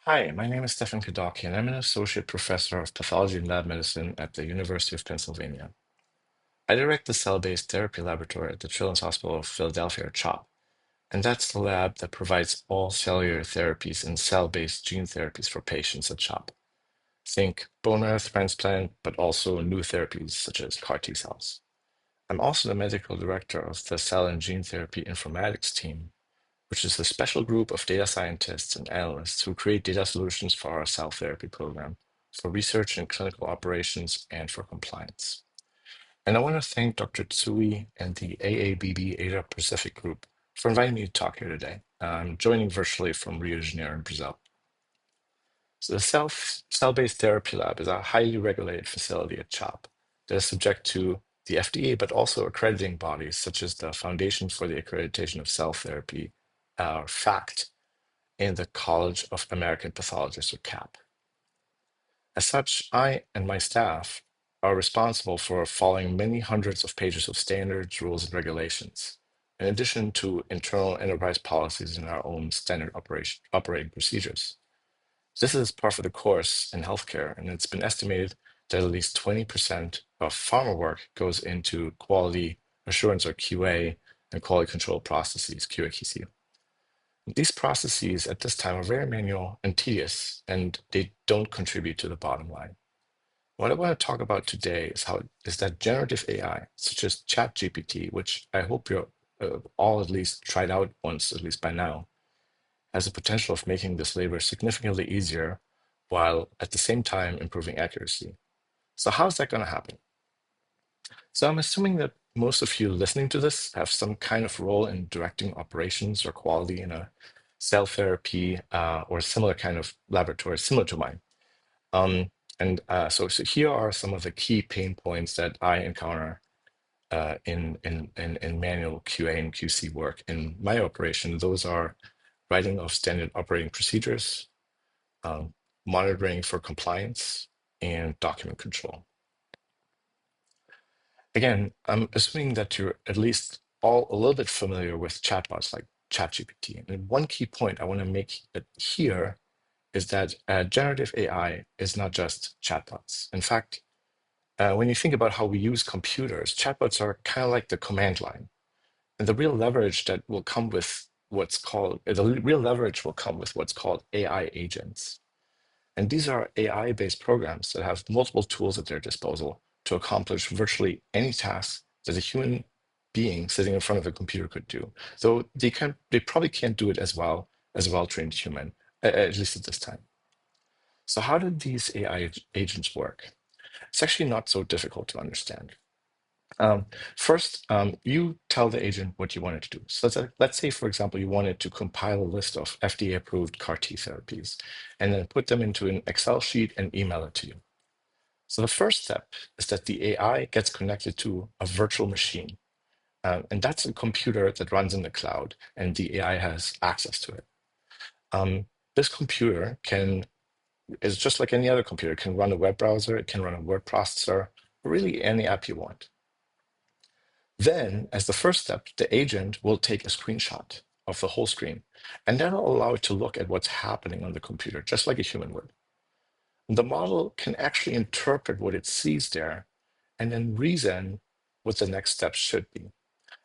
Hi, my name is Stefan Kadocki, and I'm an associate professor of pathology and lab medicine at the University of Pennsylvania. I direct the cell-based therapy laboratory at the Children's Hospital of Philadelphia, or CHOP, and that's the lab that provides all cellular therapies and cell-based gene therapies for patients at CHOP. Think bone marrow transplant, but also new therapies such as CAR T cells. I'm also the medical director of the cell and gene therapy informatics team, which is a special group of data scientists and analysts who create data solutions for our cell therapy program, for research and clinical operations, and for compliance. And I want to thank Dr. Tsui and the AABB Asia Pacific Group for inviting me to talk here today. I'm joining virtually from Rio de Janeiro in Brazil. So the cell-based therapy lab is a highly regulated facility at CHOP that is subject to the FDA, but also accrediting bodies such as the Foundation for the Accreditation of Cell Therapy, or FACT, in the College of American Pathologists, or CAP. As such, I and my staff are responsible for following many hundreds of pages of standards, rules, and regulations, in addition to internal enterprise policies and our own standard operating procedures. This is par for the course in healthcare, and it's been estimated that at least 20% of pharma work goes into quality assurance, or QA, and quality control processes, QA/QC. These processes at this time are very manual and tedious, and they don't contribute to the bottom line. What I want to talk about today is that generative AI, such as ChatGPT, which I hope you're all at least tried out once, at least by now, has the potential of making this labor significantly easier while at the same time improving accuracy. So how is that going to happen? So I'm assuming that most of you listening to this have some kind of role in directing operations or quality in a cell therapy or similar kind of laboratory similar to mine. Um, and so here are some of the key pain points that I encounter in manual QA and QC work in my operation. Those are writing of standard operating procedures, um, monitoring for compliance, and document control. Again, I'm assuming that you're at least all a little bit familiar with chatbots like ChatGPT. And one key point I want to make here is that generative AI is not just chatbots. In fact, when you think about how we use computers, chatbots are kind of like the command line. And the real leverage that will come with what's called AI agents. And these are AI-based programs that have multiple tools at their disposal to accomplish virtually any task that a human being sitting in front of a computer could do. Though they probably can't do it as well as a well-trained human, at least at this time. So how did these AI agents work? It's actually not so difficult to understand. First, you tell the agent what you want it to do. So let's say, for example, you wanted to compile a list of FDA-approved CAR T therapies and then put them into an Excel sheet and email it to you. So the first step is that the AI gets connected to a virtual machine. And that's a computer that runs in the cloud, and the AI has access to it. This computer is just like any other computer. It can run a web browser, it can run a word processor, really any app you want. Then, as the first step, the agent will take a screenshot of the whole screen, and that'll allow it to look at what's happening on the computer, just like a human would. The model can actually interpret what it sees there and then reason what the next steps should be.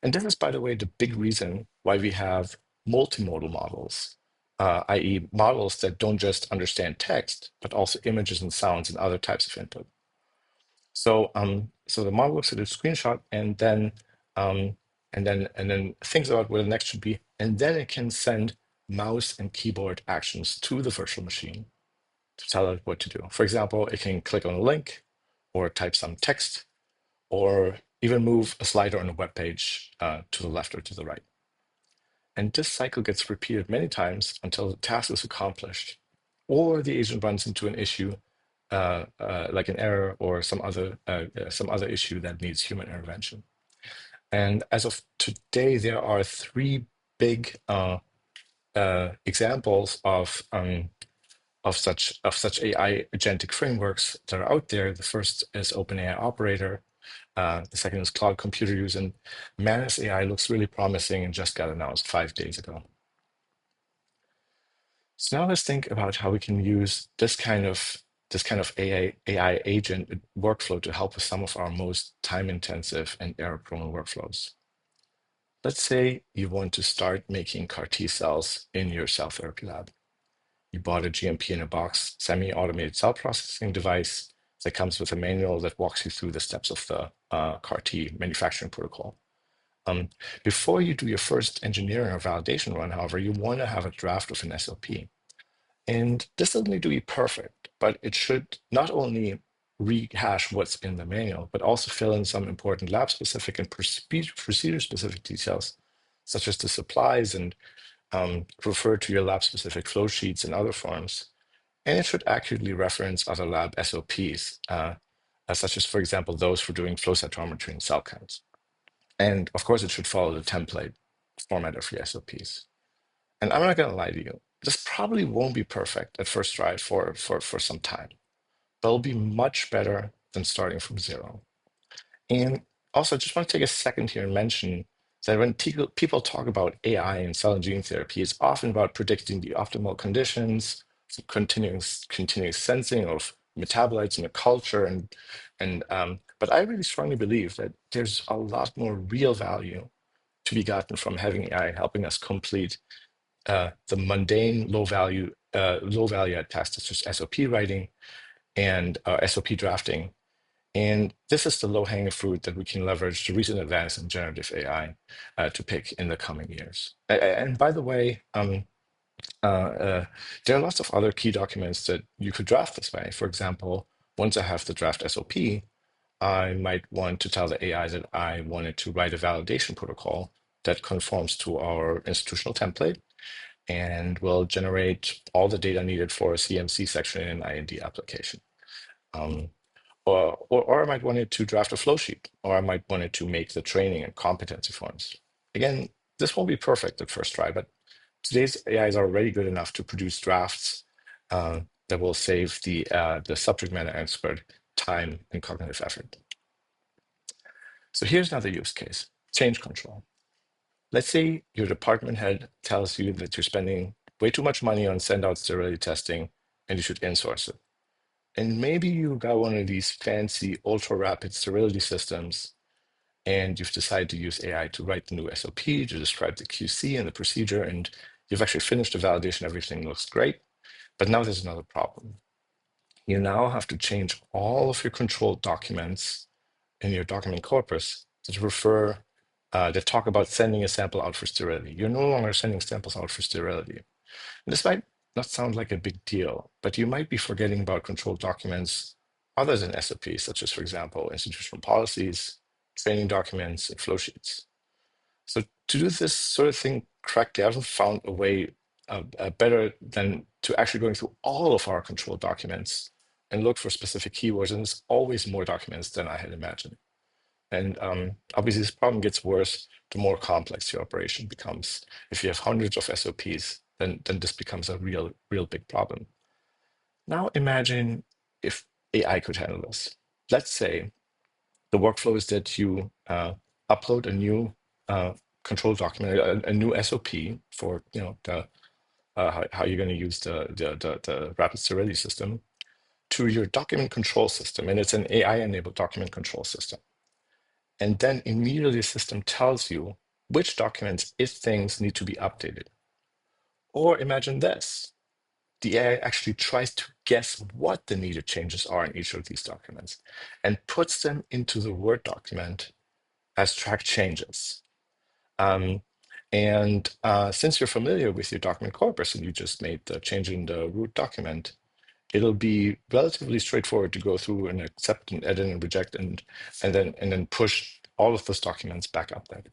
And this is, by the way, the big reason why we have multimodal models, i.e., models that don't just understand text, but also images and sounds and other types of input. So the model looks at a screenshot um, and then thinks about what the next should be, and then it can send mouse and keyboard actions to the virtual machine to tell it what to do. For example, it can click on a link, or type some text, or even move a slider on a web page to the left or to the right. And this cycle gets repeated many times until the task is accomplished, or the agent runs into an issue like an error or some other issue that needs human intervention. And as of today, there are three big examples of such AI agentic frameworks that are out there. The first is OpenAI Operator. The second is Cloud Computer Use, and Manus AI looks really promising and just got announced 5 days ago. So now let's think about how we can use this kind of AI agent workflow to help with some of our most time-intensive and error-prone workflows. Let's say you want to start making CAR T cells in your cell therapy lab. You bought a GMP in a box semi-automated cell processing device that comes with a manual that walks you through the steps of the CAR T manufacturing protocol. Um, Before you do your first engineering or validation run, however, you want to have a draft of an SOP. And this doesn't need to be perfect, but it should not only rehash what's in the manual, but also fill in some important lab-specific and procedure-specific details, such as the supplies, and refer to your lab-specific flow sheets and other forms. And it should accurately reference other lab SOPs, such as, for example, those for doing flow cytometry and cell counts. And of course, it should follow the template format of your SOPs. And I'm not going to lie to you, this probably won't be perfect at first try for some time, but it'll be much better than starting from zero. And also, I just want to take a second here and mention that when people talk about AI and cell and gene therapy, it's often about predicting the optimal conditions, continuous sensing of metabolites in a culture, but I really strongly believe that there's a lot more real value to be gotten from having AI helping us complete the mundane low value add tasks such as SOP writing and SOP drafting. And this is the low hanging fruit that we can leverage the recent advance in generative AI to pick in the coming years. And by the way, there are lots of other key documents that you could draft this way. For example, once I have the draft SOP, I might want to tell the AI that I wanted to write a validation protocol that conforms to our institutional template and will generate all the data needed for a CMC section in an IND application. Um, or I might want it to draft a flow sheet, or I might want it to make the training and competency forms. Again, this won't be perfect at first try, but today's AI is already good enough to produce drafts that will save the subject matter expert time and cognitive effort. So here's another use case, change control. Let's say your department head tells you that you're spending way too much money on send-out sterility testing and you should insource it. And maybe you got one of these fancy ultra-rapid sterility systems and you've decided to use AI to write the new SOP, to describe the QC and the procedure, and you've actually finished the validation, everything looks great. But now there's another problem. You now have to change all of your controlled documents in your document corpus that talk about sending a sample out for sterility. You're no longer sending samples out for sterility. And this might not sound like a big deal, but you might be forgetting about controlled documents other than SOPs, such as, for example, institutional policies, training documents, and flow sheets. So to do this sort of thing correctly, I haven't found a way better than to actually going through all of our controlled documents and look for specific keywords. And there's always more documents than I had imagined. And obviously, this problem gets worse the more complex your operation becomes. If you have hundreds of SOPs, then this becomes a real big problem. Now imagine if AI could handle this. Let's say the workflow is that you upload a new control document, a new SOP for how you're going to use the rapid sterility system to your document control system, and it's an AI-enabled document control system. And then immediately the system tells you which documents it thinks need to be updated. Or imagine this. The AI actually tries to guess what the needed changes are in each of these documents and puts them into the Word document as tracked changes. Since you're familiar with your document corpus and you just made the change in the root document, it'll be relatively straightforward to go through and accept and edit and reject and then push all of those documents back up there.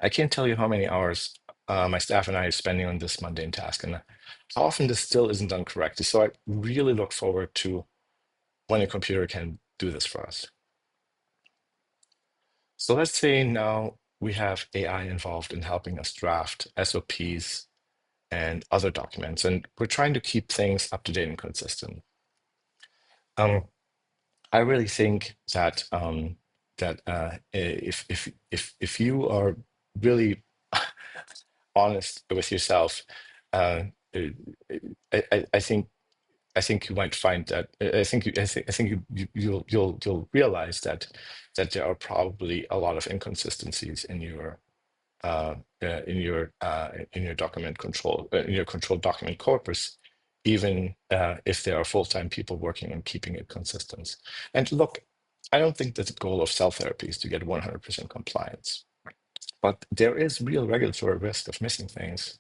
I can't tell you how many hours my staff and I are spending on this mundane task, and how often this still isn't done correctly. So I really look forward to when a computer can do this for us. So let's say now we have AI involved in helping us draft SOPs and other documents, and we're trying to keep things up to date and consistent. I really think that if you are really honest with yourself, I think you might find that I think you'll realize that there are probably a lot of inconsistencies uh, in your document control in your control document corpus, even if there are full-time people working on keeping it consistent. And look, I don't think that the goal of cell therapy is to get 100% compliance, but there is real regulatory risk of missing things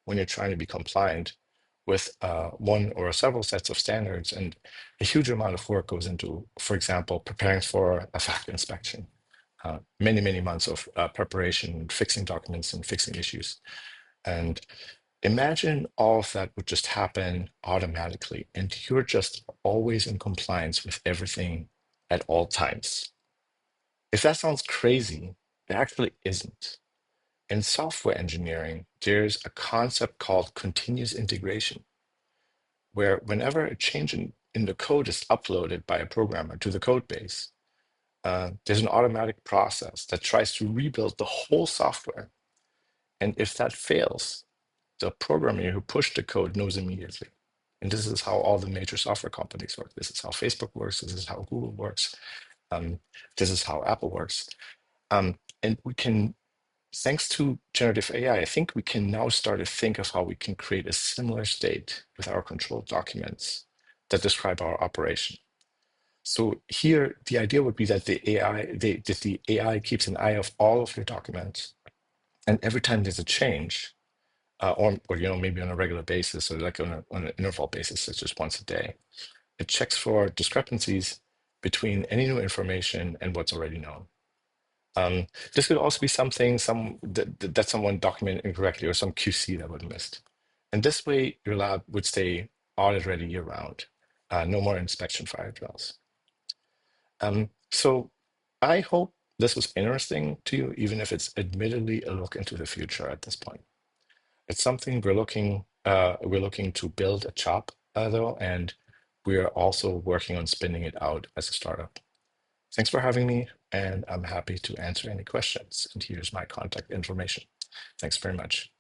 when you're trying to be compliant with one or several sets of standards. And a huge amount of work goes into, for example, preparing for a fact inspection. Many months of preparation, fixing documents and fixing issues. And imagine all of that would just happen automatically, and you're just always in compliance with everything at all times. If that sounds crazy, it actually isn't. In software engineering, there's a concept called continuous integration, where whenever a change in the code is uploaded by a programmer to the code base, there's an automatic process that tries to rebuild the whole software. And if that fails, the programmer who pushed the code knows immediately. And this is how all the major software companies work. This is how Facebook works. This is how Google works. This is how Apple works. And we can, thanks to generative AI, I think we can now start to think of how we can create a similar state with our control documents that describe our operation. So here, the idea would be that the AI keeps an eye of all of your documents, and every time there's a change, or maybe on a regular basis, or like on an interval basis, such as once a day, it checks for discrepancies between any new information and what's already known. This could also be something that someone documented incorrectly, or some QC that was missed. And this way, your lab would stay audit ready year round. No more inspection fire drills. So I hope this was interesting to you, even if it's admittedly a look into the future at this point. It's something we're looking to build a CHOP though, and we are also working on spinning it out as a startup. Thanks for having me, and I'm happy to answer any questions. And here's my contact information. Thanks very much.